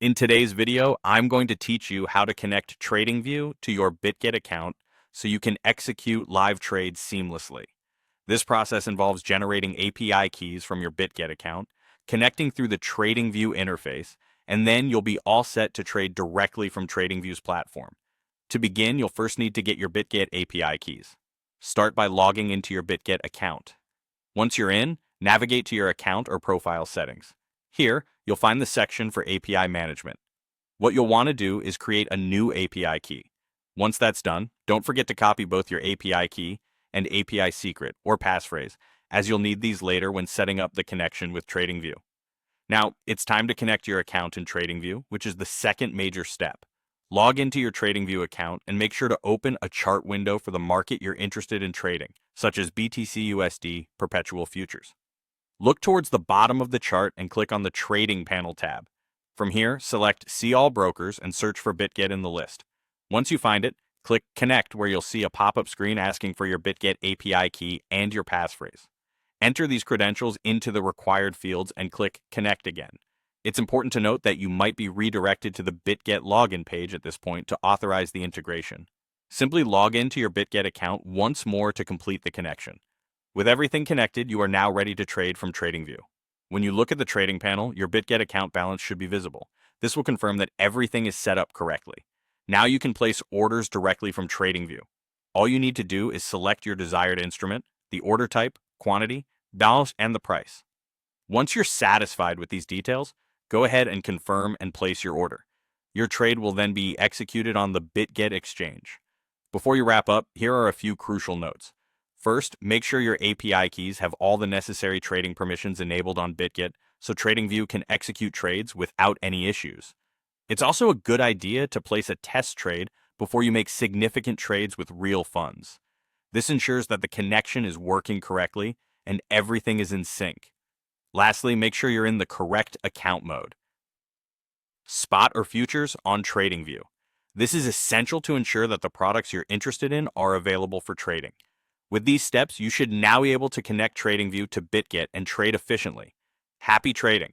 In today's video, I'm going to teach you how to connect TradingView to your Bitget account so you can execute live trades seamlessly. This process involves generating API keys from your Bitget account, connecting through the TradingView interface, and then you'll be all set to trade directly from TradingView's platform. To begin, you'll first need to get your Bitget API keys. Start by logging into your Bitget account. Once you're in, navigate to your account or profile settings. Here, you'll find the section for API management. What you'll want to do is create a new API key. Once that's done, don't forget to copy both your API key and API secret or passphrase, as you'll need these later when setting up the connection with TradingView. Now, it's time to connect your account in TradingView, which is the second major step. Log into your TradingView account and make sure to open a chart window for the market you're interested in trading, such as BTC/USD perpetual futures. Look towards the bottom of the chart and click on the Trading Panel tab. From here, select See All Brokers and search for Bitget in the list. Once you find it, click Connect, where you'll see a pop-up screen asking for your Bitget API key and your passphrase. Enter these credentials into the required fields and click Connect again. It's important to note that you might be redirected to the Bitget login page at this point to authorize the integration. Simply log into your Bitget account once more to complete the connection. With everything connected, you are now ready to trade from TradingView. When you look at the trading panel, your Bitget account balance should be visible. This will confirm that everything is set up correctly. Now you can place orders directly from TradingView. All you need to do is select your desired instrument, the order type, quantity, balance, and the price. Once you're satisfied with these details, go ahead and confirm and place your order. Your trade will then be executed on the Bitget exchange. Before you wrap up, here are a few crucial notes. First, make sure your API keys have all the necessary trading permissions enabled on Bitget so TradingView can execute trades without any issues. It's also a good idea to place a test trade before you make significant trades with real funds. This ensures that the connection is working correctly and everything is in sync. Lastly, make sure you're in the correct account mode. Spot or futures on TradingView. This is essential to ensure that the products you're interested in are available for trading. With these steps, you should now be able to connect TradingView to Bitget and trade efficiently. Happy trading!